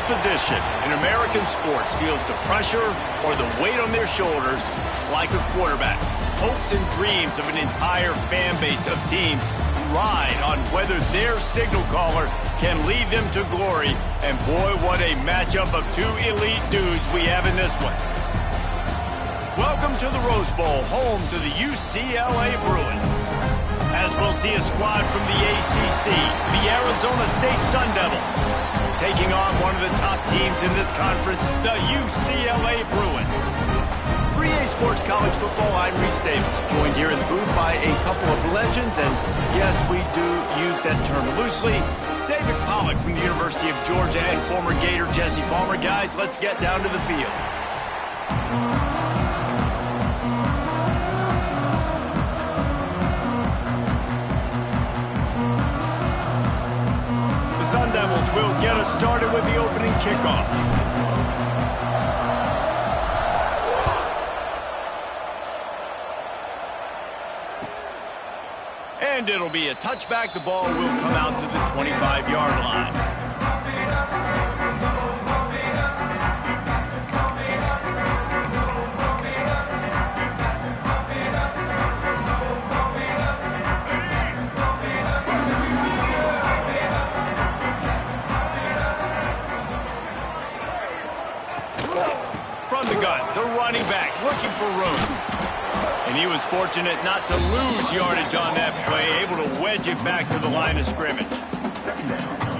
position in American sports feels the pressure or the weight on their shoulders like a quarterback. Hopes and dreams of an entire fan base of teams ride on whether their signal caller can lead them to glory. And boy, what a matchup of two elite dudes we have in this one. Welcome to the Rose Bowl, home to the UCLA Bruins. As we'll see a squad from the ACC, the Arizona State Sun Devils, taking on one of the top teams in this conference, the UCLA Bruins. For EA Sports College Football, I'm Reese Davis, joined here in the booth by a couple of legends, and yes, we do use that term loosely. David Pollack from the University of Georgia and former Gator Jesse Palmer. Guys, let's get down to the field. The Sun Devils will get us started with the opening kickoff. And it'll be a touchback. The ball will come out to the 25-yard line. From the gun, the running back looking for room. And he was fortunate not to lose yardage on that play, able to wedge it back to the line of scrimmage.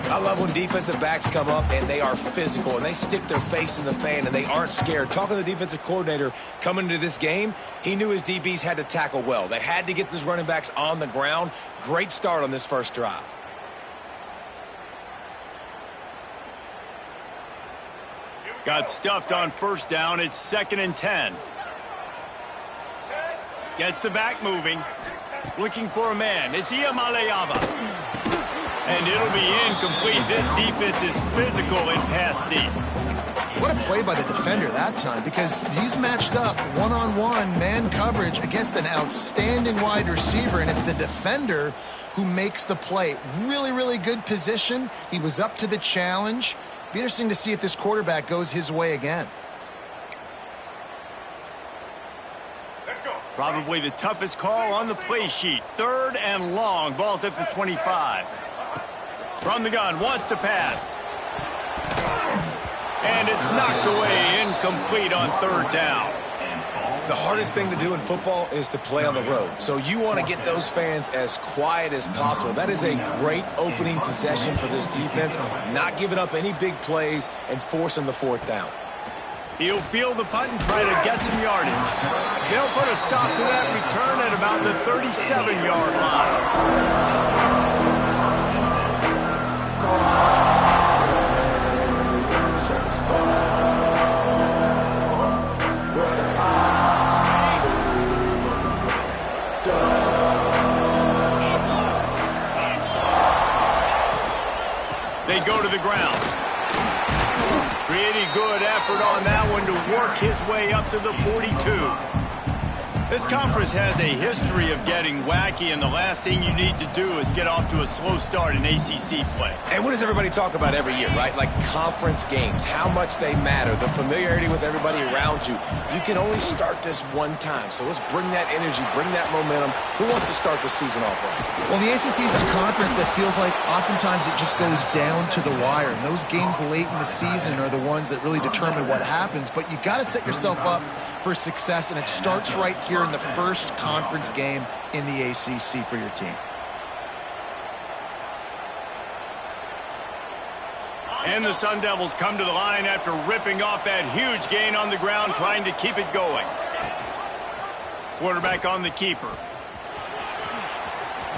I love when defensive backs come up and they are physical and they stick their face in the fan and they aren't scared. Talking to the defensive coordinator coming into this game, he knew his DBs had to tackle well. They had to get these running backs on the ground. Great start on this first drive. Got stuffed on first down. It's 2nd and 10. Gets the back moving. Looking for a man. It's Ncaa26. And it'll be incomplete. This defense is physical and pass deep. What a play by the defender that time, because he's matched up one-on-one man coverage against an outstanding wide receiver, and it's the defender who makes the play. Really, really good position. He was up to the challenge. Be interesting to see if this quarterback goes his way again. Probably the toughest call on the play sheet. 3rd and long. Ball's at the 25. From the gun, wants to pass. And it's knocked away, incomplete on 3rd down. The hardest thing to do in football is to play on the road. So you want to get those fans as quiet as possible. That is a great opening possession for this defense. Not giving up any big plays and forcing the 4th down. He'll field the punt and try to get some yardage. They'll put a stop to that return at about the 37-yard line. They go to the ground. Pretty good effort on that one to work his way up to the 42. This conference has a history of getting wacky, and the last thing you need to do is get off to a slow start in ACC play. And what does everybody talk about every year, right? Like conference games, how much they matter, the familiarity with everybody around you. You can only start this one time, so let's bring that energy, bring that momentum. Who wants to start the season off right? Well, the ACC is a conference that feels like oftentimes it just goes down to the wire. And those games late in the season are the ones that really determine what happens. But you got to set yourself up for success, and it starts right here in the first conference game in the ACC for your team. And the Sun Devils come to the line after ripping off that huge gain on the ground, trying to keep it going. Quarterback on the keeper.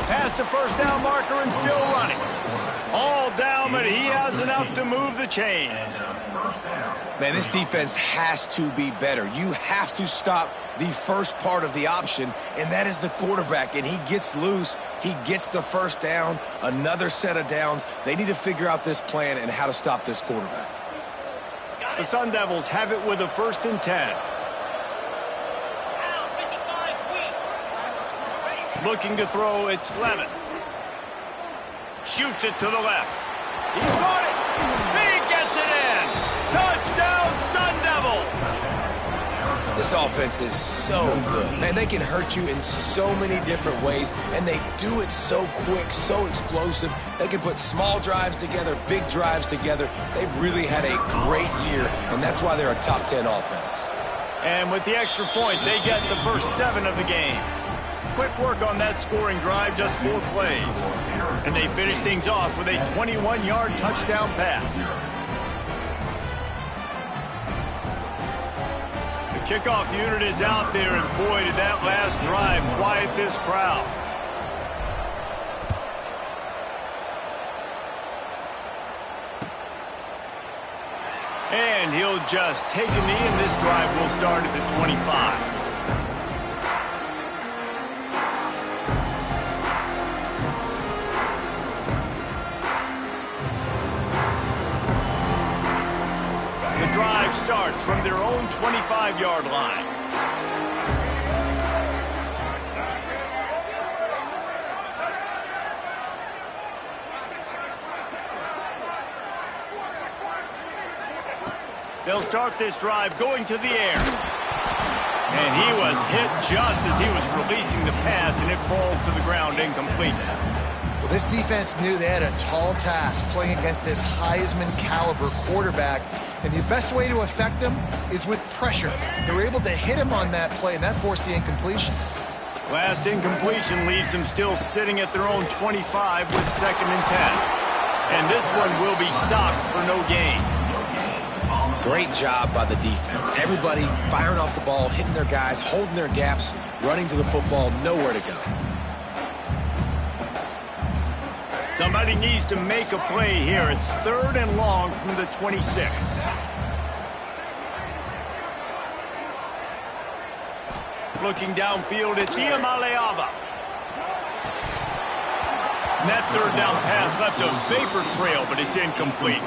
Past the first down marker and still running. All down, but he has enough to move the chains. Man, this defense has to be better. You have to stop the first part of the option, and that is the quarterback. And he gets loose. He gets the first down, another set of downs. They need to figure out this plan and how to stop this quarterback. The Sun Devils have it with a 1st and 10. Looking to throw, it's Levin. Shoots it to the left. He caught it. He gets it in. This offense is so good. Man, they can hurt you in so many different ways, and they do it so quick, so explosive. They can put small drives together, big drives together. They've really had a great year, and that's why they're a top 10 offense. And with the extra point, they get the first 7 of the game. Quick work on that scoring drive, just 4 plays. And they finish things off with a 21-yard touchdown pass. The kickoff unit is out there, and boy, did that last drive quiet this crowd. And he'll just take a knee, and this drive will start at the 25. The drive starts from their own 25-yard line. They'll start this drive going to the air. And he was hit just as he was releasing the pass, and it falls to the ground incomplete. Well, this defense knew they had a tall task playing against this Heisman-caliber quarterback, and the best way to affect him is with pressure. They were able to hit him on that play, and that forced the incompletion. Last incompletion leaves them still sitting at their own 25 with 2nd and 10. And this one will be stopped for no gain. Great job by the defense. Everybody firing off the ball, hitting their guys, holding their gaps, running to the football, nowhere to go. Somebody needs to make a play here. It's 3rd and long from the 26. Looking downfield, it's Ncaa26. And that 3rd down pass left a vapor trail, but it's incomplete.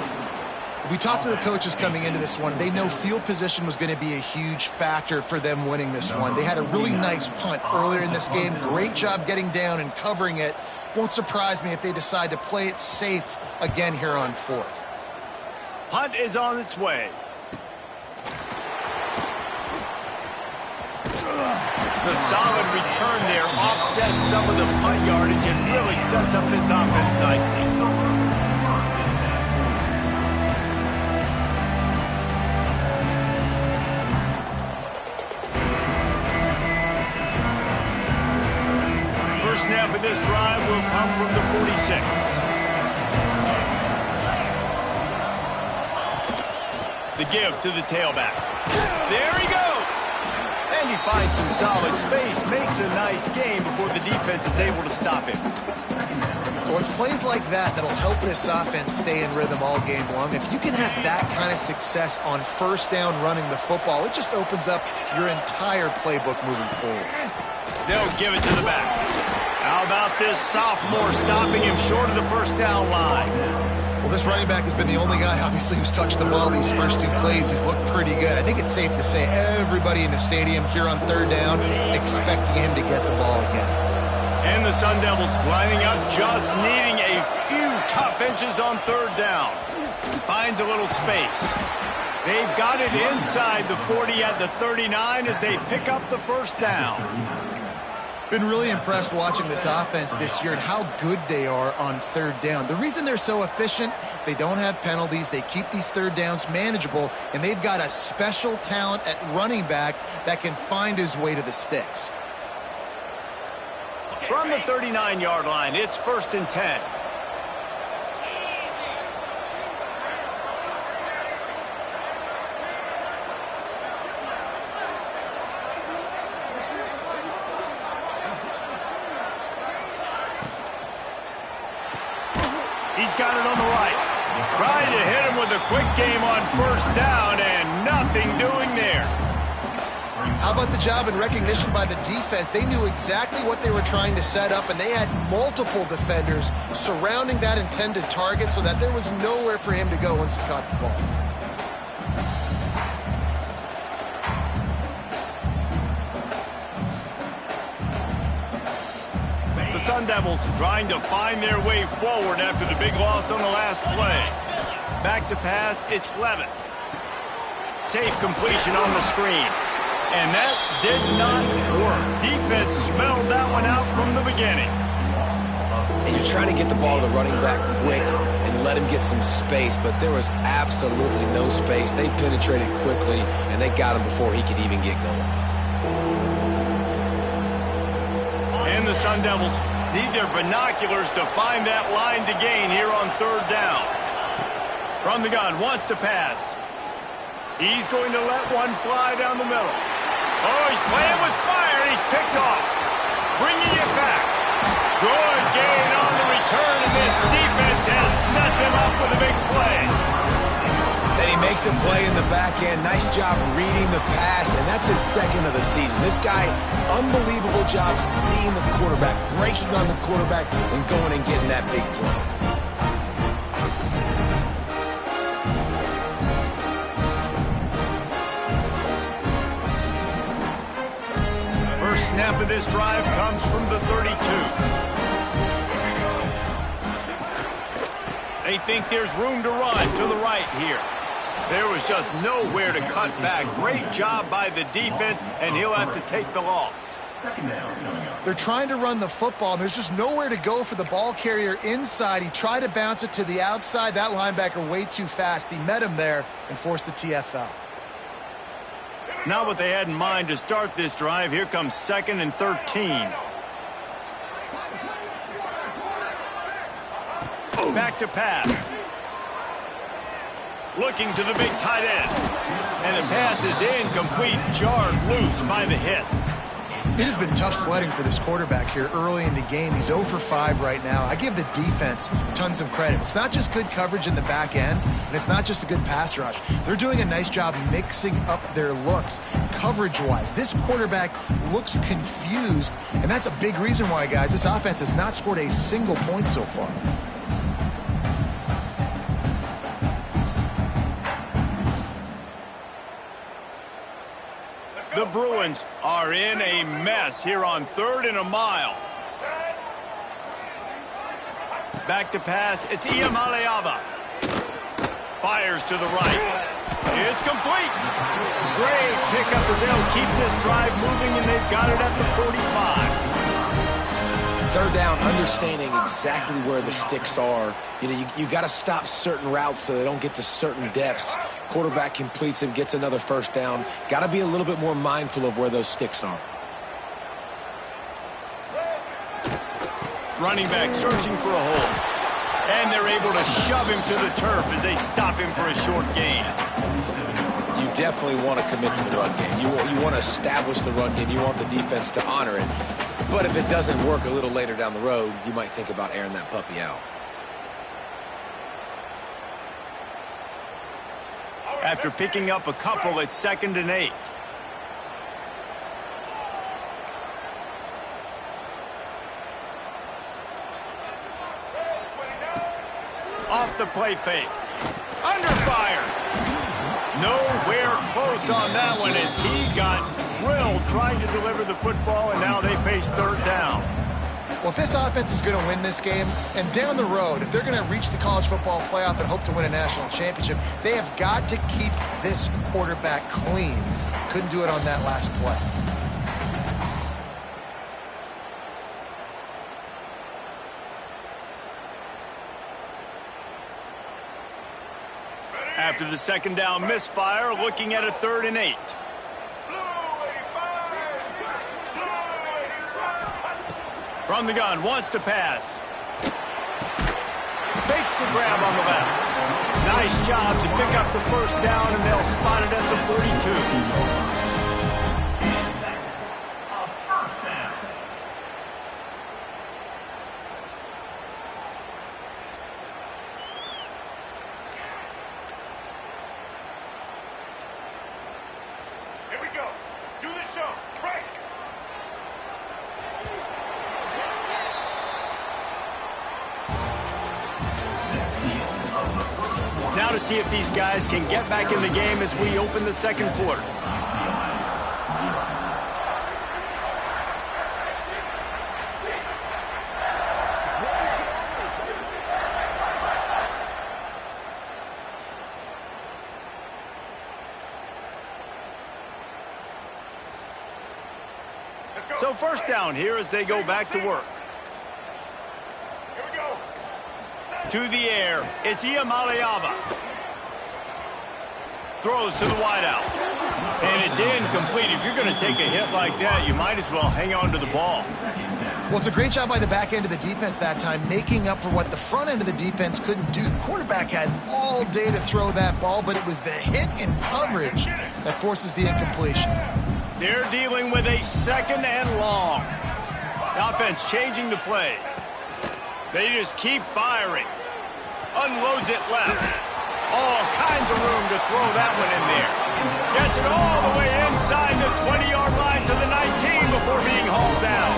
We talked to the coaches coming into this one. They know field position was going to be a huge factor for them winning this one. They had a really nice punt earlier in this game. Great job getting down and covering it. Won't surprise me if they decide to play it safe again here on 4th. Punt is on its way. The solid return there offsets some of the punt yardage and really sets up this offense nicely. Snap of this drive will come from the 46. The give to the tailback. There he goes! And he finds some solid space, makes a nice game before the defense is able to stop him. Well, it's plays like that that'll help this offense stay in rhythm all game long. If you can have that kind of success on 1st down running the football, it just opens up your entire playbook moving forward. They'll give it to the back. How about this sophomore stopping him short of the 1st down line? Well, this running back has been the only guy, obviously, who's touched the ball these first 2 plays. He's looked pretty good. I think it's safe to say everybody in the stadium here on 3rd down expecting him to get the ball again. And the Sun Devils lining up, just needing a few tough inches on 3rd down. Finds a little space. They've got it inside the 40 at the 39 as they pick up the 1st down. Been really impressed watching this offense this year and how good they are on 3rd down. The reason they're so efficient, they don't have penalties, they keep these 3rd downs manageable, and they've got a special talent at running back that can find his way to the sticks. From the 39-yard line, it's 1st and 10. He's got it on the right. Trying to hit him with a quick game on 1st down, and nothing doing there. How about the job and recognition by the defense? They knew exactly what they were trying to set up, and they had multiple defenders surrounding that intended target so that there was nowhere for him to go once he caught the ball. The Sun Devils trying to find their way forward after the big loss on the last play. Back to pass, it's Levitt. Safe completion on the screen. And that did not work. Defense smelled that one out from the beginning. And you're trying to get the ball to the running back quick and let him get some space, but there was absolutely no space. They penetrated quickly, and they got him before he could even get going. And the Sun Devils need their binoculars to find that line to gain here on third down. From the gun, wants to pass. He's going to let one fly down the middle. Oh, he's playing with fire, and he's picked off. Bringing it back. Good gain on the return, and this defense has set them up with a big play. Then he makes a play in the back end. Nice job reading the pass, and that's his second of the season. This guy, unbelievable job seeing the quarterback, breaking on the quarterback, and going and getting that big play. First snap of this drive comes from the 32. They think there's room to run to the right here. There was just nowhere to cut back. Great job by the defense, and he'll have to take the loss. They're trying to run the football, and there's just nowhere to go for the ball carrier inside. He tried to bounce it to the outside. That linebacker way too fast. He met him there and forced the TFL. Not what they had in mind to start this drive. Here comes 2nd and 13. Back to pass. Looking to the big tight end. And the pass is incomplete, jarred loose by the hit. It has been tough sledding for this quarterback here early in the game. He's 0 for 5 right now. I give the defense tons of credit. It's not just good coverage in the back end, and it's not just a good pass rush. They're doing a nice job mixing up their looks coverage-wise. This quarterback looks confused, and that's a big reason why, guys, this offense has not scored a single point so far. The Bruins are in a mess here on 3rd and a mile. Back to pass. It's Ncaa26. Fires to the right. It's complete. Great pickup as they'll keep this drive moving, and they've got it at the 45. Third down, understanding exactly where the sticks are. You know, you got to stop certain routes so they don't get to certain depths. Quarterback completes him, gets another first down. Got to be a little bit more mindful of where those sticks are. Running back searching for a hole. And they're able to shove him to the turf as they stop him for a short gain. You definitely want to commit to the run game. You want to establish the run game. You want the defense to honor it. But if it doesn't work a little later down the road, you might think about airing that puppy out. After picking up a couple, it's 2nd and 8. Off the play fake. Under fire. Nowhere close on that one as he got drilled trying to deliver the football, and now they face 3rd down. Well, if this offense is going to win this game, and down the road, if they're going to reach the college football playoff and hope to win a national championship, they have got to keep this quarterback clean. Couldn't do it on that last play. After the 2nd down misfire, looking at a 3rd and 8. From the gun, wants to pass. Makes the grab on the left. Nice job to pick up the first down, and they'll spot it at the 42. Now to see if these guys can get back in the game as we open the 2nd quarter. So first down here as they go back to work. To the air, it's Ncaa26. Throws to the wideout. And it's incomplete. If you're going to take a hit like that, you might as well hang on to the ball. Well, it's a great job by the back end of the defense that time, making up for what the front end of the defense couldn't do. The quarterback had all day to throw that ball, but it was the hit and coverage that forces the incompletion. They're dealing with a second and long. The offense changing the play. They just keep firing. Unloads it left. All kinds of room to throw that one in there. Gets it all the way inside the 20-yard line to the 19 before being hauled down.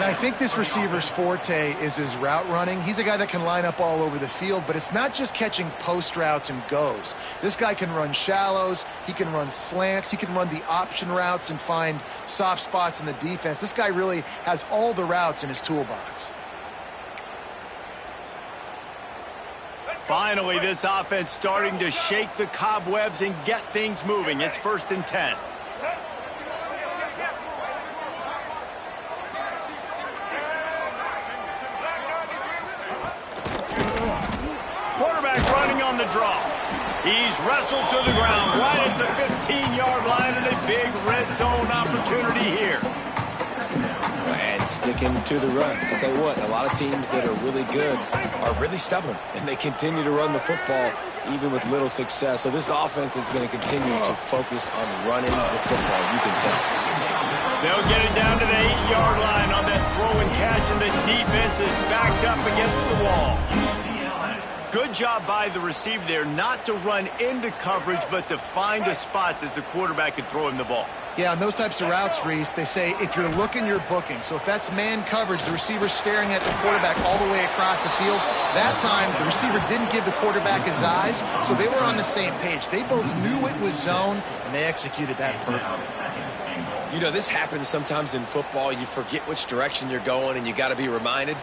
Now, I think this receiver's forte is his route running. He's a guy that can line up all over the field, but it's not just catching post routes and goes. This guy can run shallows, he can run slants, he can run the option routes and find soft spots in the defense. This guy really has all the routes in his toolbox. Finally, this offense starting to shake the cobwebs and get things moving. It's 1st and 10. Quarterback running on the draw. He's wrestled to the ground right at the 15-yard line and a big red zone opportunity here. And sticking to the run. I'll tell you what, a lot of teams that are really good are really stubborn, and they continue to run the football even with little success. So this offense is going to continue to focus on running the football, you can tell. They'll get it down to the 8-yard line on that throw and catch, and the defense is backed up against the wall. Good job by the receiver there not to run into coverage, but to find a spot that the quarterback could throw him the ball. Yeah, on those types of routes, Reese, they say if you're looking, you're booking. So if that's man coverage, the receiver's staring at the quarterback all the way across the field. That time, the receiver didn't give the quarterback his eyes, so they were on the same page. They both knew it was zone, and they executed that perfectly. You know, this happens sometimes in football. You forget which direction you're going, and you got to be reminded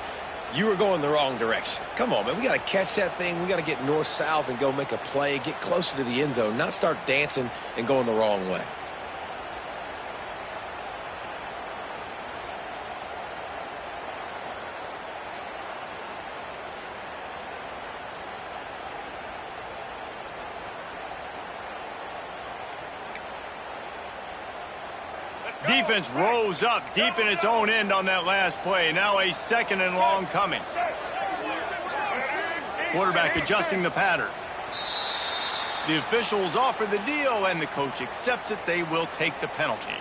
you were going the wrong direction. Come on, man. We got to catch that thing. We got to get north-south and go make a play, get closer to the end zone, not start dancing and going the wrong way. Defense rose up deep in its own end on that last play. Now a 2nd and long coming. Quarterback adjusting the pattern. The officials offer the deal, and the coach accepts it. They will take the penalty.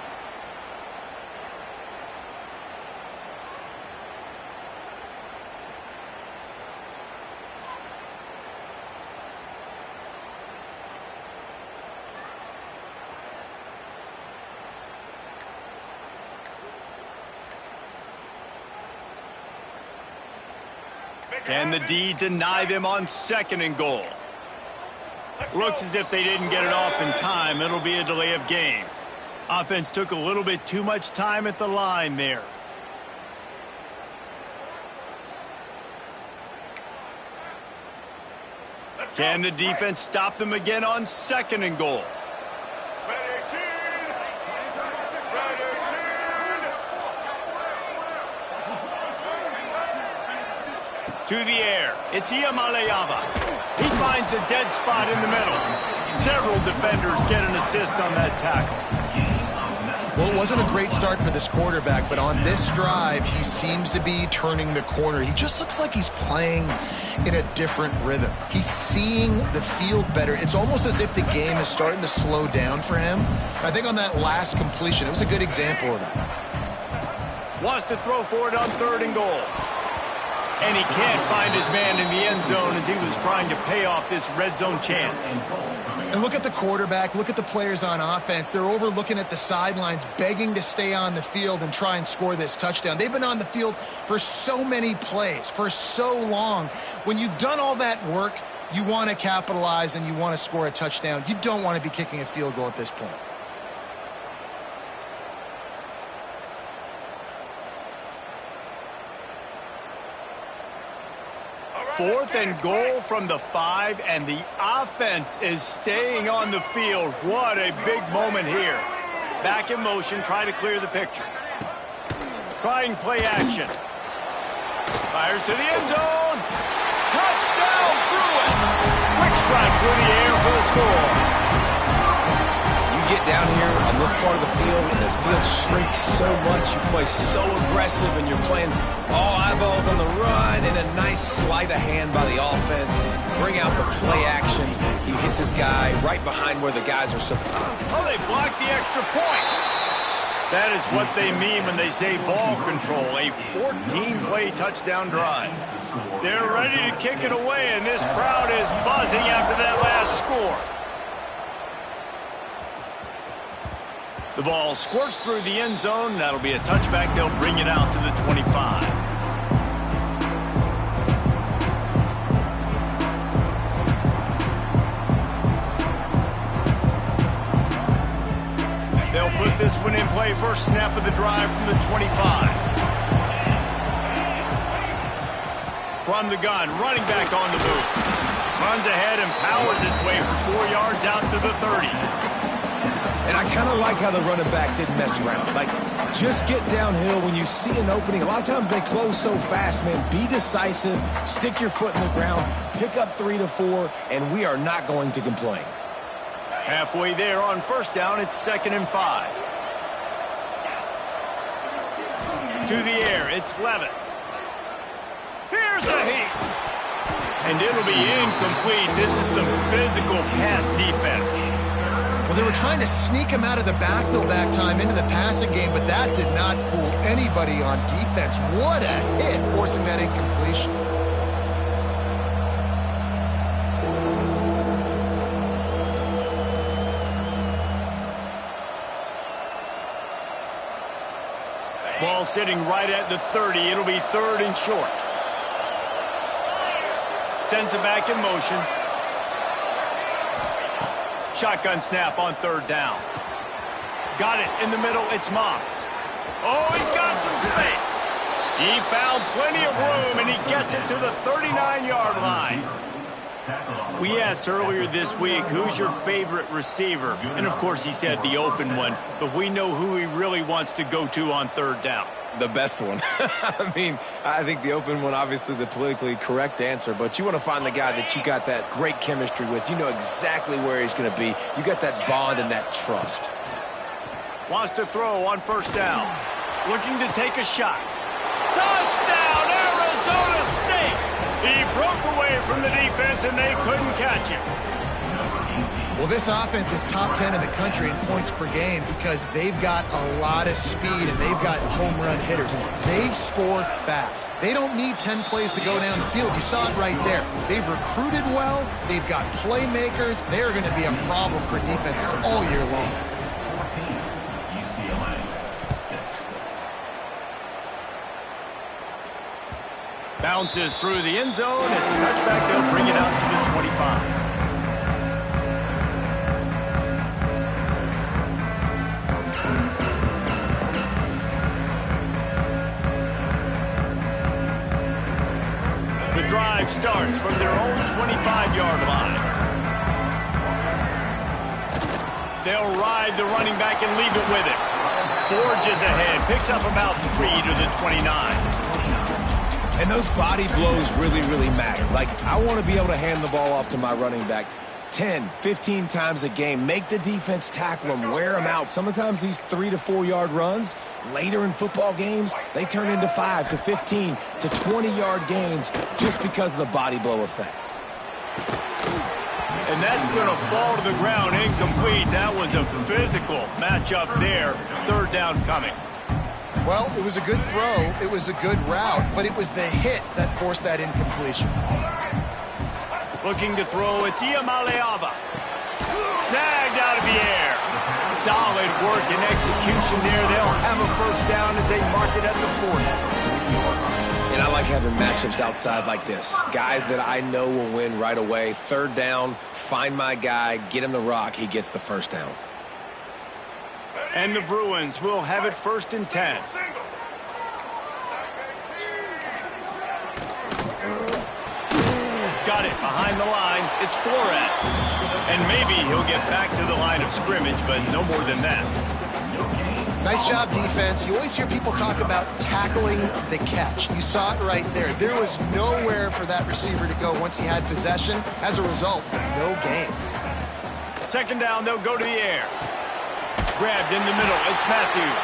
Can the D deny them on 2nd and goal? Looks as if they didn't get it off in time. It'll be a delay of game. Offense took a little bit too much time at the line there. Can the defense stop them again on 2nd and goal? To the air, it's Ncaa26. He finds a dead spot in the middle. Several defenders get an assist on that tackle. Well, it wasn't a great start for this quarterback, but on this drive, he seems to be turning the corner. He just looks like he's playing in a different rhythm. He's seeing the field better. It's almost as if the game is starting to slow down for him. And I think on that last completion, it was a good example of that. Wants to throw for it on 3rd and goal. And he can't find his man in the end zone as he was trying to pay off this red zone chance. And look at the quarterback, look at the players on offense. They're overlooking at the sidelines, begging to stay on the field and try and score this touchdown. They've been on the field for so many plays, for so long. When you've done all that work, you want to capitalize and you want to score a touchdown. You don't want to be kicking a field goal at this point. 4th and goal from the 5, and the offense is staying on the field. What a big moment here. Back in motion, try to clear the picture. Trying play action. Fires to the end zone. Touchdown, Bruins! Quick strike through the air for the score. You get down here on this part of the field, and the field shrinks so much. You play so aggressive, and you're playing all eyeballs on the run, and a nice sleight of hand by the offense. Bring out the play action. He hits his guy right behind where the guys are supposed. Oh, they blocked the extra point. That is what they mean when they say ball control, a 14-play touchdown drive. They're ready to kick it away, and this crowd is buzzing after that last score. The ball squirts through the end zone. That'll be a touchback. They'll bring it out to the 25. They'll put this one in play. First snap of the drive from the 25. From the gun, running back on the move. Runs ahead and powers his way for 4 yards out to the 30. And I kind of like how the running back didn't mess around. Like, just get downhill when you see an opening. A lot of times they close so fast, man. Be decisive, stick your foot in the ground, pick up 3 to 4, and we are not going to complain. Halfway there on first down, it's 2nd and 5. To the air, it's Levitt. Here's the heat. And it'll be incomplete. This is some physical pass defense. Well, they were trying to sneak him out of the backfield that time into the passing game, but that did not fool anybody on defense. What a hit, forcing that incompletion. Ball sitting right at the 30. It'll be 3rd and short. Sends it back in motion. Shotgun snap on 3rd down. Got it in the middle. It's Moss. Oh, he's got some space. He found plenty of room, and he gets it to the 39-yard line. We asked earlier this week, who's your favorite receiver? And, of course, he said the open one, but we know who he really wants to go to on 3rd down. The best one. I mean, I think the open one, obviously the politically correct answer, but you want to find the guy that you got that great chemistry with. You know exactly where he's going to be. You got that bond and that trust. Wants to throw on 1st down. Looking to take a shot. Touchdown, Arizona State! He broke away from the defense, and they couldn't catch him. Well, this offense is top 10 in the country in points per game because they've got a lot of speed and they've got home run hitters. They score fast. They don't need 10 plays to go down the field. You saw it right there. They've recruited well. They've got playmakers. They're going to be a problem for defenses all year long. Bounces through the end zone. It's a touchback. They'll bring it out to the 25. The drive starts from their own 25-yard line. They'll ride the running back and leave it with him. Forges ahead, picks up about 3 to the 29. And those body blows really, really matter. Like, I want to be able to hand the ball off to my running back 10, 15 times a game. Make the defense tackle them, wear them out. Sometimes these 3 to 4 yard runs, later in football games, they turn into 5 to 15 to 20-yard gains just because of the body blow effect. And that's going to fall to the ground incomplete. That was a physical matchup there. 3rd down coming. Well, it was a good throw. It was a good route, but it was the hit that forced that incompletion. Looking to throw, it's Ncaa26. Snagged out of the air. Solid work and execution there. They'll have a 1st down as they mark it at the 40. And I like having matchups outside like this. Guys that I know will win right away. 3rd down, find my guy, get him the rock, he gets the 1st down. And the Bruins will have it 1st and 10. Got it behind the line. It's Flores. And maybe he'll get back to the line of scrimmage, but no more than that. Nice job, defense. You always hear people talk about tackling the catch. You saw it right there. There was nowhere for that receiver to go once he had possession. As a result, no gain. Second down, they'll go to the air. Grabbed in the middle. It's Matthews.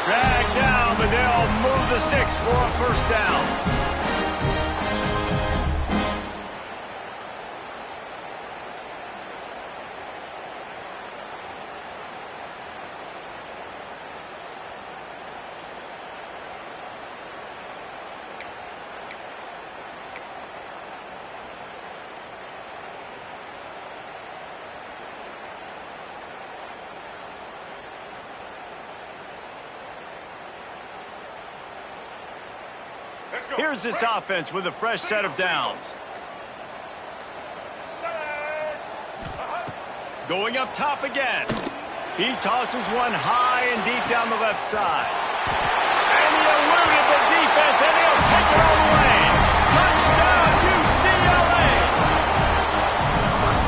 Dragged down, but they'll move the sticks for a first down. Here's this offense with a fresh set of downs. Going up top again. He tosses one high and deep down the left side. And he eluded the defense, and he'll take it all the way. Touchdown, UCLA!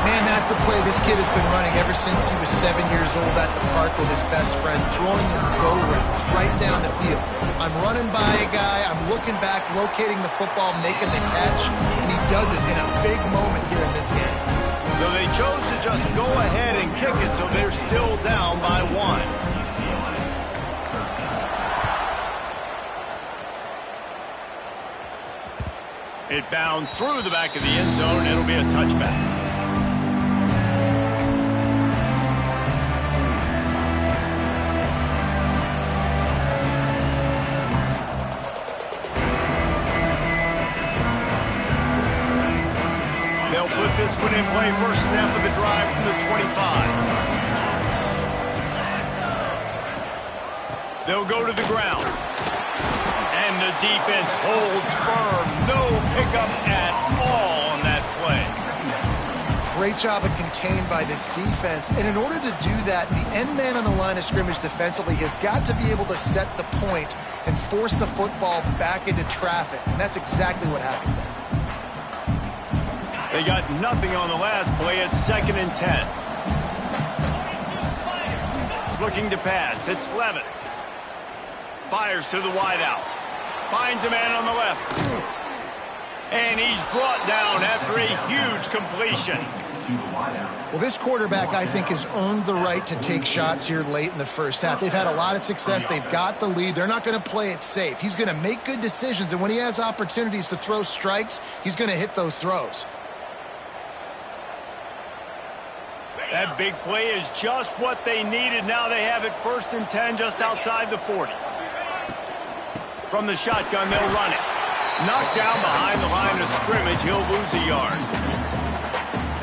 Man, that's a play this kid has been running ever since he was 7 years old at the park with his best friend, throwing go routes right down the field. I'm running by a guy, I'm looking back, locating the football, making the catch, and he does it in a big moment here in this game. So they chose to just go ahead and kick it, so they're still down by 1. It bounds through the back of the end zone. It'll be a touchback. Put this one in play, first snap of the drive from the 25. They'll go to the ground. And the defense holds firm. No pickup at all on that play. Great job of contained by this defense. And in order to do that, the end man on the line of scrimmage defensively has got to be able to set the point and force the football back into traffic. And that's exactly what happened there. They got nothing on the last play. It's 2nd and 10. Looking to pass. It's Levitt. Fires to the wideout. Finds a man on the left. And he's brought down after a huge completion. Well, this quarterback, I think, has earned the right to take shots here late in the first half. They've had a lot of success. They've got the lead. They're not going to play it safe. He's going to make good decisions, and when he has opportunities to throw strikes, he's going to hit those throws. That big play is just what they needed. Now they have it 1st and 10 just outside the 40. From the shotgun, they'll run it. Knocked down behind the line of scrimmage. He'll lose a yard.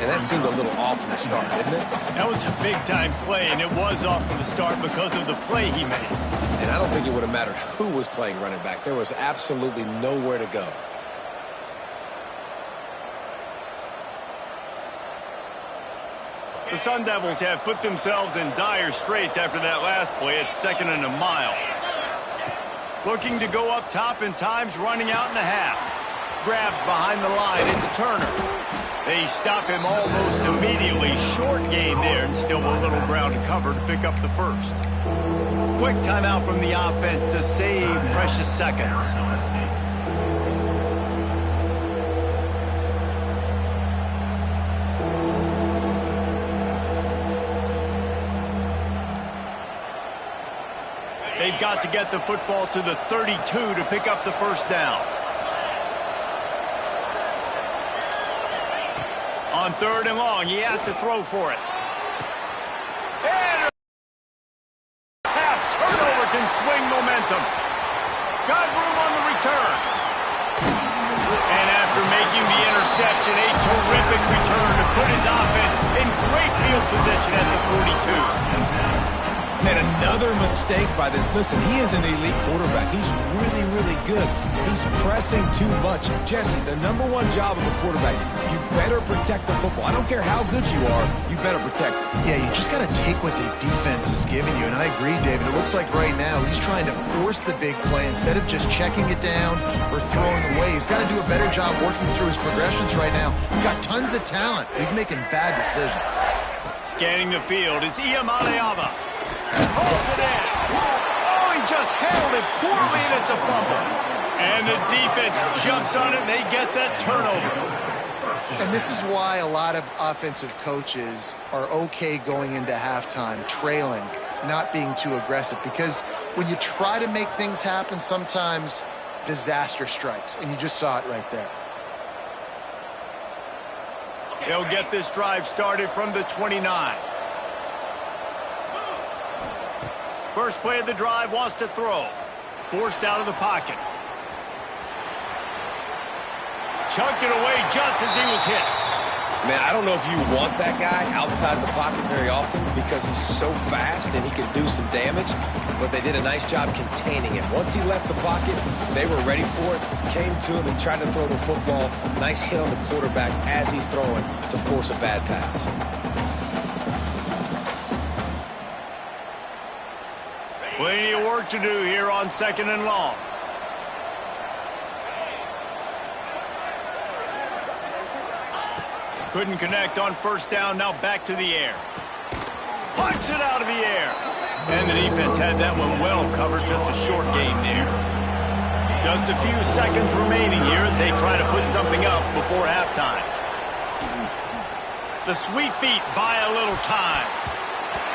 And that seemed a little off from the start, didn't it? That was a big-time play, and it was off from the start because of the play he made. And I don't think it would have mattered who was playing running back. There was absolutely nowhere to go. The Sun Devils have put themselves in dire straits after that last play. It's 2nd and a mile. Looking to go up top, and time's running out in the half. Grabbed behind the line. It's Turner. They stop him almost immediately. Short gain there, and still a little ground to cover to pick up the first. Quick timeout from the offense to save precious seconds. They've got to get the football to the 32 to pick up the first down. On 3rd and long, he has to throw for it. And half turnover can swing momentum. Got room on the return. And after making the interception, a terrific return to put his offense in great field position at the 42. Man, another mistake by this. Listen, he is an elite quarterback. He's really, really good. He's pressing too much. Jesse, the #1 job of a quarterback, you better protect the football. I don't care how good you are, you better protect it. Yeah, you just got to take what the defense is giving you. And I agree, David. It looks like right now he's trying to force the big play instead of just checking it down or throwing away. He's got to do a better job working through his progressions right now. He's got tons of talent. He's making bad decisions. Scanning the field, it's Ncaa26. Holds it in. he just handled it poorly, and it's a fumble. And the defense jumps on it, and they get that turnover. And this is why a lot of offensive coaches are okay going into halftime, trailing, not being too aggressive. Because when you try to make things happen, sometimes disaster strikes. And you just saw it right there. They'll get this drive started from the 29. First play of the drive, wants to throw. Forced out of the pocket. Chunked it away just as he was hit. Man, I don't know if you want that guy outside the pocket very often because he's so fast and he can do some damage, but they did a nice job containing him. Once he left the pocket, they were ready for it, came to him and tried to throw the football. Nice hit on the quarterback as he's throwing to force a bad pass. Plenty of work to do here on 2nd and long. Couldn't connect on first down, now back to the air. Punts it out of the air. And the defense had that one well covered, just a short game there. Just a few seconds remaining here as they try to put something up before halftime. The sweet feet buy a little time.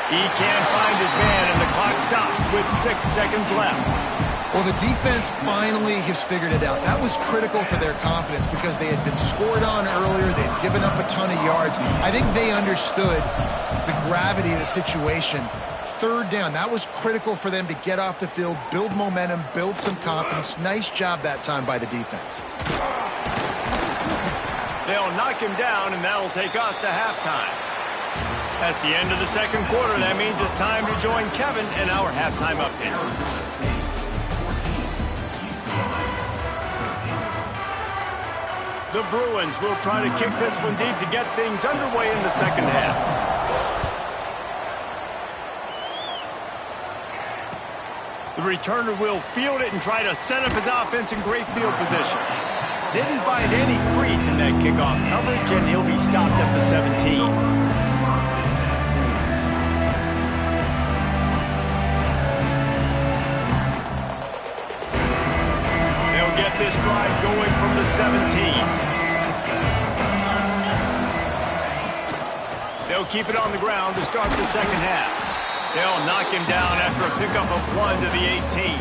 He can't find his man, and the clock stops with 6 seconds left. Well, the defense finally has figured it out. That was critical for their confidence because they had been scored on earlier. They had given up a ton of yards. I think they understood the gravity of the situation. 3rd down, that was critical for them to get off the field, build momentum, build some confidence. Nice job that time by the defense. They'll knock him down, and that'll take us to halftime. That's the end of the 2nd quarter. That means it's time to join Kevin in our halftime update. The Bruins will try to kick this one deep to get things underway in the 2nd half. The returner will field it and try to set up his offense in great field position. Didn't find any crease in that kickoff coverage, and he'll be stopped at the 17. Get this drive going from the 17. They'll keep it on the ground to start the 2nd half. They'll knock him down after a pickup of 1 to the 18.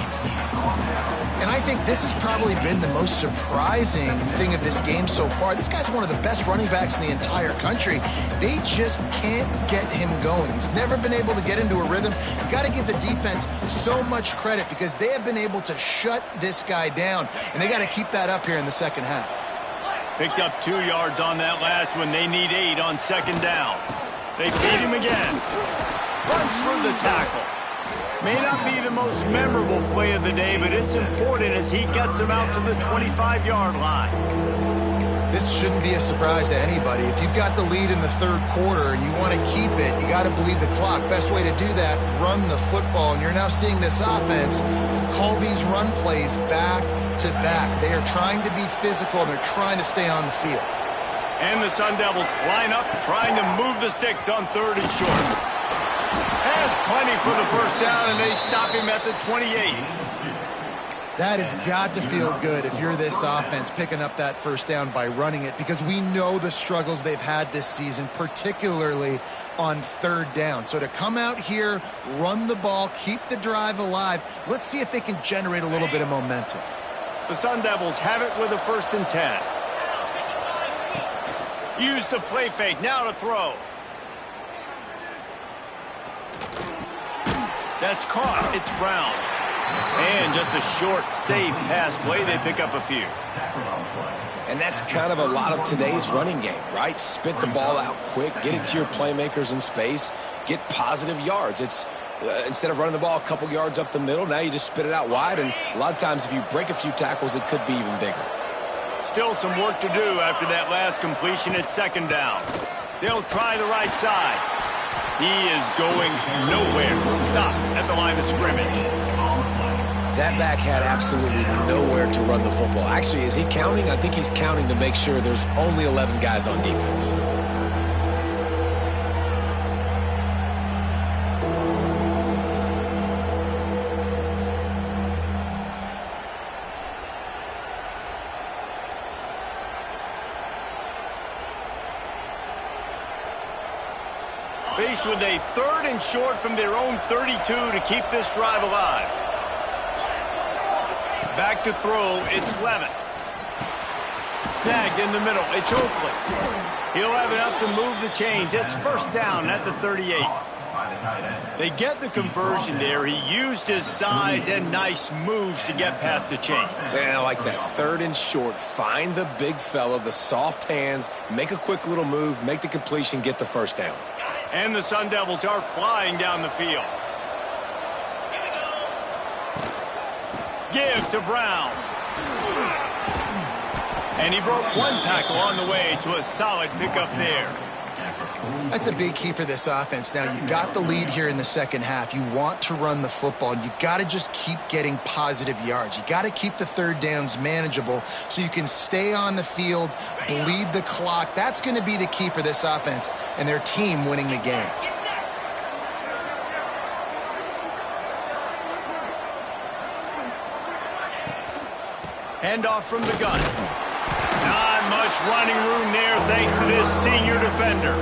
And I think this has probably been the most surprising thing of this game so far. This guy's one of the best running backs in the entire country. They just can't get him going. He's never been able to get into a rhythm. You got to give the defense so much credit because they have been able to shut this guy down, and they got to keep that up here in the 2nd half. Picked up 2 yards on that last one. They need 8 on 2nd down. They beat him again. Runs through the tackle. May not be the most memorable play of the day, but it's important as he gets him out to the 25-yard line. This shouldn't be a surprise to anybody. If you've got the lead in the 3rd quarter and you want to keep it, you got to bleed the clock. Best way to do that, run the football. And you're now seeing this offense call these run plays back to back. They are trying to be physical, and they're trying to stay on the field. And the Sun Devils line up, trying to move the sticks on 3rd and short. Has plenty for the first down, and they stop him at the 28. That has got to feel good if you're this offense picking up that first down by running it, because we know the struggles they've had this season, particularly on 3rd down. So to come out here, run the ball, keep the drive alive, let's see if they can generate a little bit of momentum. The Sun Devils have it with a 1st and 10. Use the play fake, now to throw. That's caught. It's Brown. And just a short, safe pass play. They pick up a few. And that's kind of a lot of today's running game, right? Spit the ball out quick, get it to your playmakers in space, get positive yards. It's instead of running the ball a couple yards up the middle, now you just spit it out wide. And a lot of times if you break a few tackles, it could be even bigger. Still some work to do after that last completion at 2nd down. They'll try the right side. He is going nowhere. Stop at the line of scrimmage. That back had absolutely nowhere to run the football. Actually, is he counting? I think he's counting to make sure there's only 11 guys on defense. Faced with a 3rd and short from their own 32 to keep this drive alive. Back to throw, it's Levin. Snagged in the middle, it's Oakley. He'll have enough to move the chains. It's first down at the 38. They get the conversion there. He used his size and nice moves to get past the chains. Yeah, I like that. 3rd and short. Find the big fella, the soft hands, make a quick little move, make the completion, get the first down. And the Sun Devils are flying down the field. Give to Brown. And he broke one tackle on the way to a solid pickup there. That's a big key for this offense. Now, you've got the lead here in the second half. You want to run the football, and you've got to just keep getting positive yards. You got to keep the 3rd downs manageable so you can stay on the field, bleed the clock. That's going to be the key for this offense and their team winning the game. Handoff from the gun. Not much running room there thanks to this senior defender.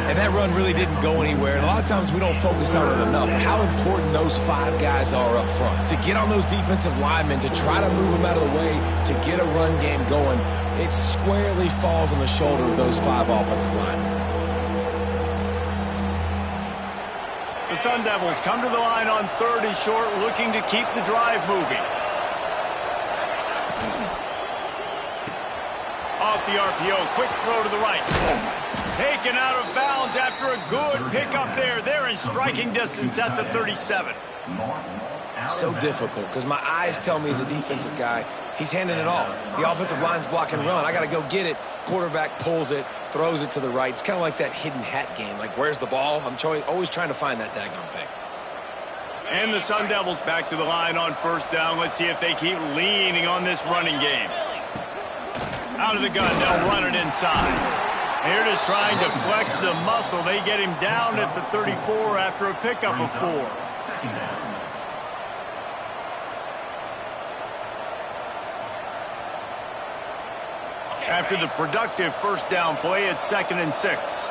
And that run really didn't go anywhere. And a lot of times we don't focus on it enough. How important those 5 guys are up front. To get on those defensive linemen, to try to move them out of the way, to get a run game going, it squarely falls on the shoulder of those 5 offensive linemen. The Sun Devils come to the line on 3rd and short, looking to keep the drive moving. Off the RPO, quick throw to the right. Taken out of bounds after a good pickup there. They're in striking distance at the 37. So difficult because my eyes tell me as a defensive guy, he's handing it off. The offensive line's block and run. I got to go get it. Quarterback pulls it, throws it to the right. It's kind of like that hidden hat game. Like, where's the ball? I'm always trying to find that daggone thing. And the Sun Devils back to the line on 1st down. Let's see if they keep leaning on this running game. Out of the gun, they'll run it inside. They're just trying to flex the muscle. They get him down at the 34 after a pickup of 4. After the productive 1st down play, it's 2nd and 6.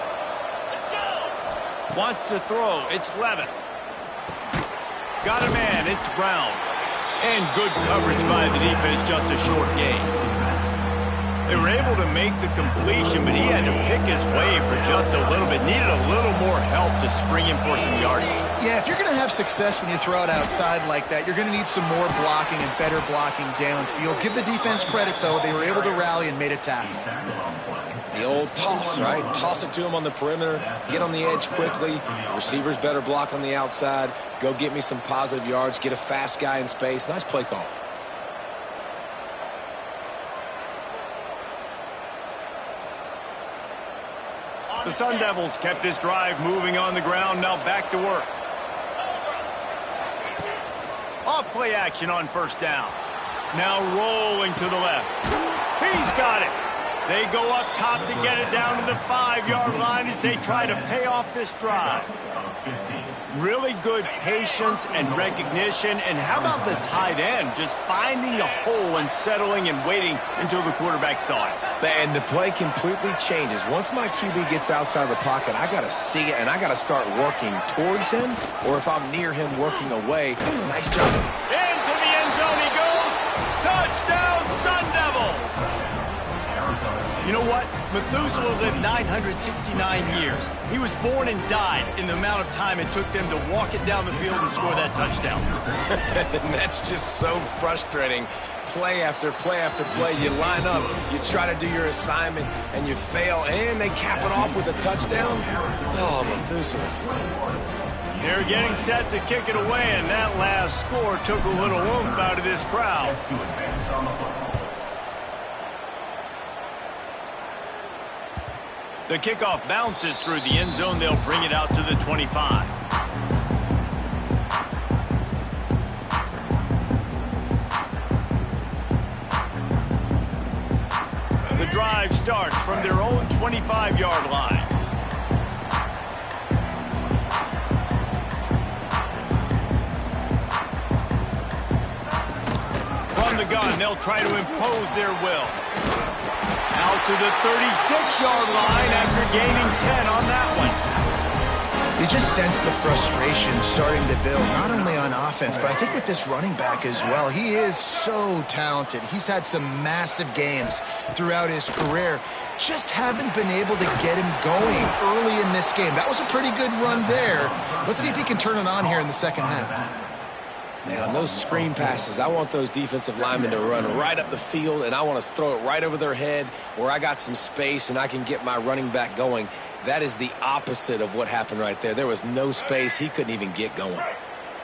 Wants to throw, it's Levin. Got a man, it's Brown. And good coverage by the defense, just a short gain. They were able to make the completion, but he had to pick his way for just a little bit. Needed a little more help to spring him for some yardage. Yeah, if you're going to have success when you throw it outside like that, you're going to need some more blocking and better blocking downfield. Give the defense credit, though. They were able to rally and made a tackle. The old toss, right? Toss it to him on the perimeter, get on the edge quickly. Receivers better block on the outside. Go get me some positive yards, get a fast guy in space. Nice play call. The Sun Devils kept this drive moving on the ground. Now back to work. Off play action on 1st down. Now rolling to the left. He's got it. They go up top to get it down to the 5-yard line as they try to pay off this drive. Really good patience and recognition. And how about the tight end just finding a hole and settling and waiting until the quarterback saw it. And the play completely changes. Once my QB gets outside the pocket, I got to see it, and I got to start working towards him, or if I'm near him, working away. Nice job. Into the end zone he goes. Touchdown, Sun Devils. You know what? Methuselah lived 969 years. He was born and died in the amount of time it took them to walk it down the field and score that touchdown. And that's just so frustrating. Play after play after play. You line up, you try to do your assignment, and you fail, and they cap it off with a touchdown. Oh, Methuselah. They're getting set to kick it away, and that last score took a little oomph out of this crowd. The kickoff bounces through the end zone. They'll bring it out to the 25. The drive starts from their own 25-yard line. From the gun, they'll try to impose their will. Out to the 36-yard line after gaining 10 on that one. You just sense the frustration starting to build, not only on offense, but I think with this running back as well. He is so talented. He's had some massive games throughout his career. Just haven't been able to get him going early in this game. That was a pretty good run there. Let's see if he can turn it on here in the second half. Man, on those screen passes, I want those defensive linemen to run right up the field, and I want to throw it right over their head where I got some space and I can get my running back going. That is the opposite of what happened right there. There was no space. He couldn't even get going.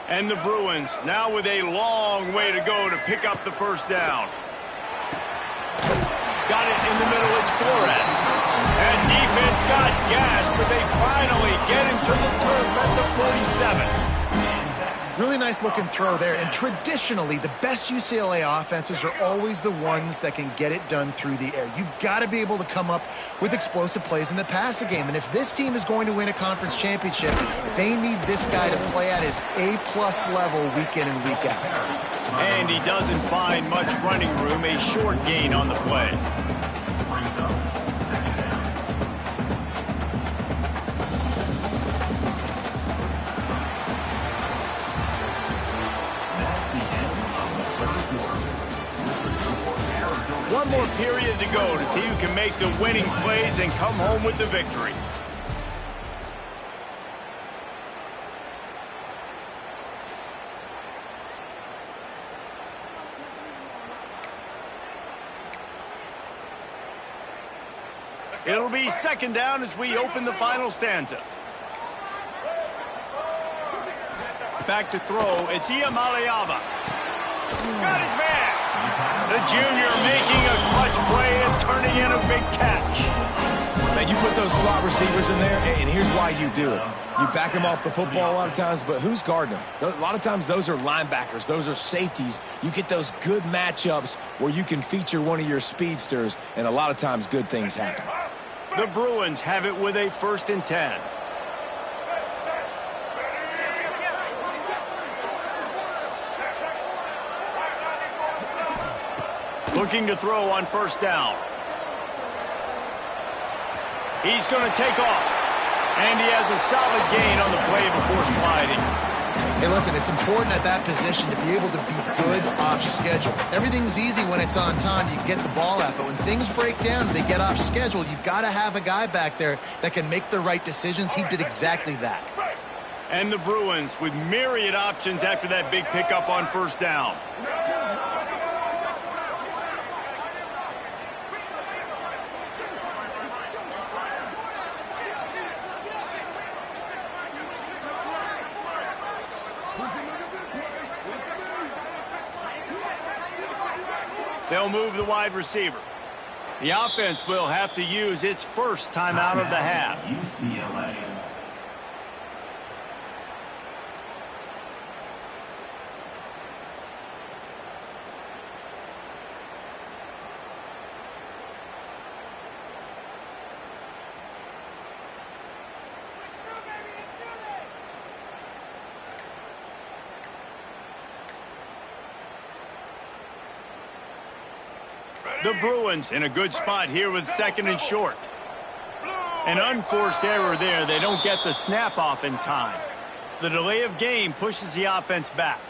And the Bruins now with a long way to go to pick up the first down. Got it in the middle. It's Flores. And defense got gas, but they finally get him to the turf at the 47. Really nice looking throw there. And traditionally, the best UCLA offenses are always the ones that can get it done through the air. You've got to be able to come up with explosive plays in the passing game. And if this team is going to win a conference championship, they need this guy to play at his A+ level week in and week out. And he doesn't find much running room. A short gain on the play. One more period to go to see who can make the winning plays and come home with the victory. It'll be second down as we open the final stanza. Back to throw. It's Ncaa26. Got his man. The junior making a clutch play and turning in a big catch. Man, you put those slot receivers in there, and here's why you do it. You back them off the football a lot of times, but who's guarding them? A lot of times those are linebackers. Those are safeties. You get those good matchups where you can feature one of your speedsters, and a lot of times good things happen. The Bruins have it with a 1st and 10. Looking to throw on 1st down. He's going to take off. And he has a solid gain on the play before sliding. Hey, listen, it's important at that position to be able to be good off schedule. Everything's easy when it's on time. You can get the ball out. But when things break down and they get off schedule, you've got to have a guy back there that can make the right decisions. He did exactly that. And the Bruins with myriad options after that big pickup on 1st down. They'll move the wide receiver. The offense will have to use its first timeout of the half. UCLA. The Bruins in a good spot here with 2nd and short. An unforced error there. They don't get the snap off in time. The delay of game pushes the offense back.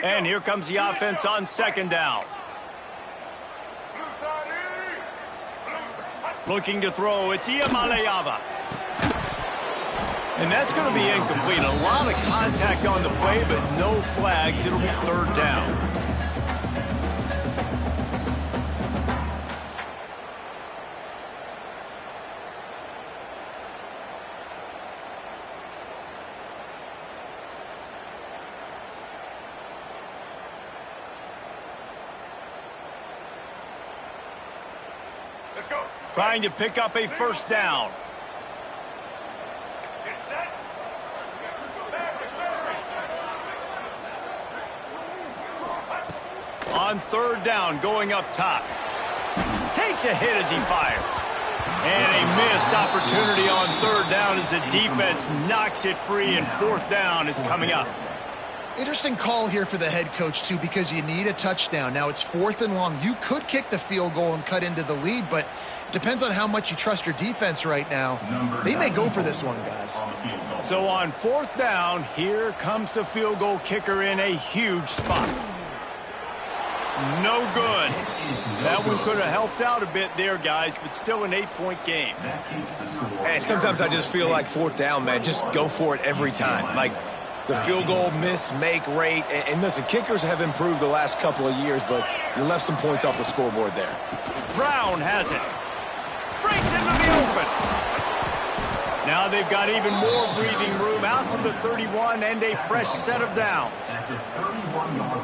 And here comes the offense on 2nd down. Looking to throw, it's Ncaa26. And that's going to be incomplete. A lot of contact on the play, but no flags. It'll be 3rd down. Trying to pick up a 1st down. On 3rd down, going up top. Takes a hit as he fires. And a missed opportunity on third down as the defense knocks it free, and fourth down is coming up. Interesting call here for the head coach, too, because you need a touchdown. Now, it's 4th and long. You could kick the field goal and cut into the lead, but it depends on how much you trust your defense right now. They may go for this one, guys. So on 4th down, here comes the field goal kicker in a huge spot. No good. That one could have helped out a bit there, guys, but still an 8-point game. And sometimes I just feel like 4th down, man, just go for it every time. Like, the field goal miss-make rate. And listen, kickers have improved the last couple of years, but you left some points off the scoreboard there. Brown has it. Breaks into the open. Now they've got even more breathing room out to the 31 and a fresh set of downs.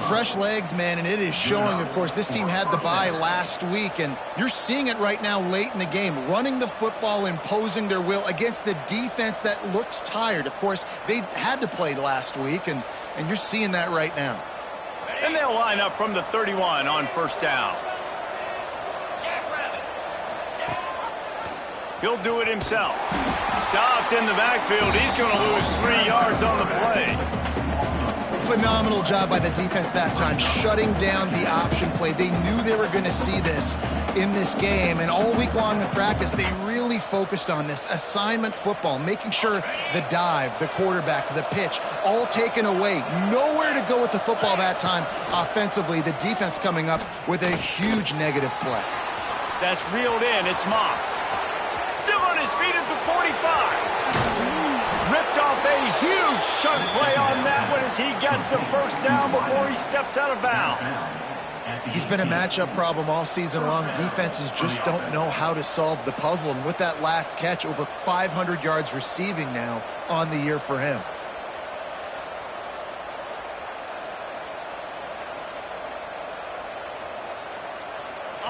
Fresh legs, man, and it is showing, of course. This team had the bye last week, and you're seeing it right now late in the game, running the football, imposing their will against the defense that looks tired. Of course, they had to play last week, and you're seeing that right now. And they'll line up from the 31 on first down. He'll do it himself. Stopped in the backfield. He's going to lose 3 yards on the play. Phenomenal job by the defense that time, shutting down the option play. They knew they were going to see this in this game, and all week long in practice, they really focused on this assignment football, making sure the dive, the quarterback, the pitch, all taken away. Nowhere to go with the football that time offensively. The defense coming up with a huge negative play. That's reeled in. It's Moss. Still on his feet at the 45. Ripped off a huge chunk play on that one as he gets the first down before he steps out of bounds. He's been a matchup problem all season long. Defenses just don't know how to solve the puzzle. And with that last catch, over 500 yards receiving now on the year for him.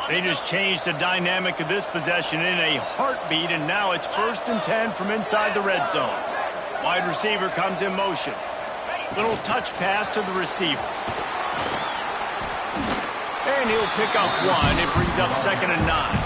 They just changed the dynamic of this possession in a heartbeat, and now it's 1st and 10 from inside the red zone. Wide receiver comes in motion. Little touch pass to the receiver. And he'll pick up one. It brings up 2nd and 9.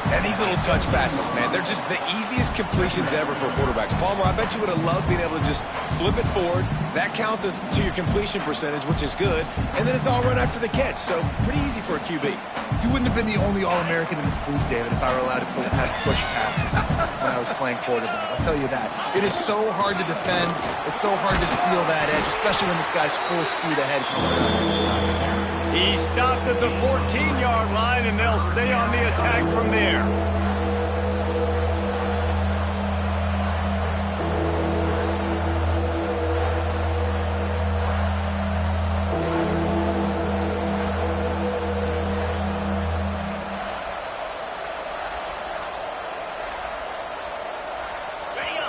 And these little touch passes, man, they're just the easiest completions ever for quarterbacks. Palmer, I bet you would have loved being able to just flip it forward. That counts as to your completion percentage, which is good. And then it's all run after the catch, so pretty easy for a QB. You wouldn't have been the only All-American in this booth, David, if I were allowed to have push passes when I was playing quarterback. I'll tell you that. It is so hard to defend. It's so hard to seal that edge, especially when this guy's full speed ahead coming around the inside. He stopped at the 14-yard line, and they'll stay on the attack from there.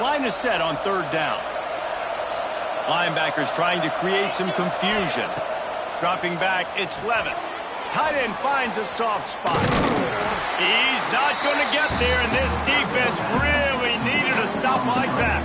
Line is set on 3rd down. Linebackers trying to create some confusion. Dropping back, it's Levin. Tight end finds a soft spot. He's not going to get there, and this defense really needed a stop like that.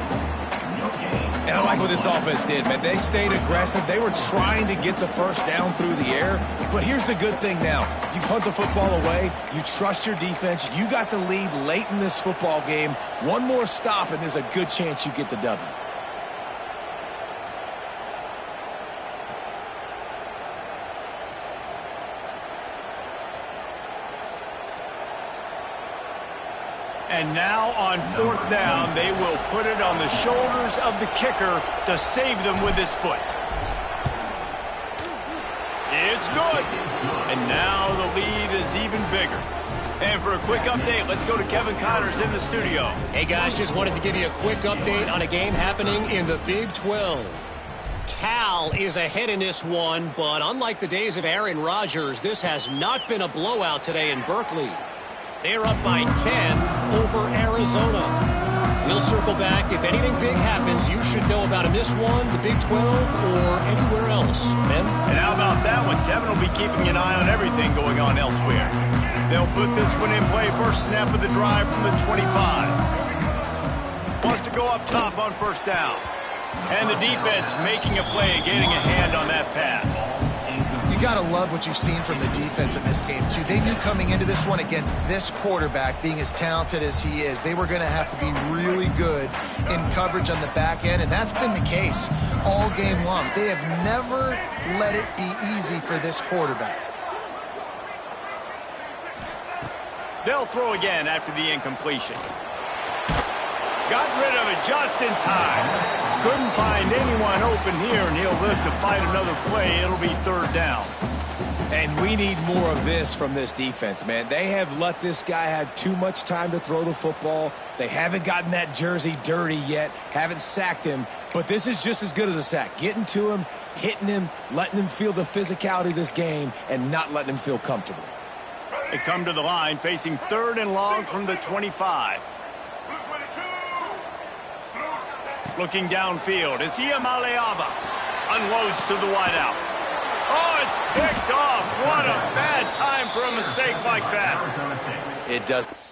And I like what this offense did, man. They stayed aggressive. They were trying to get the first down through the air. But here's the good thing now. You punt the football away. You trust your defense. You got the lead late in this football game. One more stop, and there's a good chance you get the W. And now on 4th down, they will put it on the shoulders of the kicker to save them with his foot. It's good. And now the lead is even bigger. And for a quick update, let's go to Kevin Connors in the studio. Hey, guys, just wanted to give you a quick update on a game happening in the Big 12. Cal is ahead in this one, but unlike the days of Aaron Rodgers, this has not been a blowout today in Berkeley. They're up by 10 over Arizona. We'll circle back. If anything big happens, you should know about in this one, the Big 12, or anywhere else. Ben? And how about that one? Kevin will be keeping an eye on everything going on elsewhere. They'll put this one in play. First snap of the drive from the 25. Wants to go up top on 1st down. And the defense making a play, getting a hand on that pass. You got to love what you've seen from the defense in this game, too. They knew coming into this one against this quarterback, being as talented as he is, they were going to have to be really good in coverage on the back end, and that's been the case all game long. They have never let it be easy for this quarterback. They'll throw again after the incompletion. Got rid of it just in time. Couldn't find anyone open here, and he'll live to fight another play. It'll be third down. And we need more of this from this defense, man. They have let this guy have too much time to throw the football. They haven't gotten that jersey dirty yet, haven't sacked him. But this is just as good as a sack. Getting to him, hitting him, letting him feel the physicality of this game, and not letting him feel comfortable. They come to the line facing third and long from the 25. Looking downfield, it's Ncaa26 unloads to the wideout. Oh, it's picked off. What a bad time for a mistake like that. It does.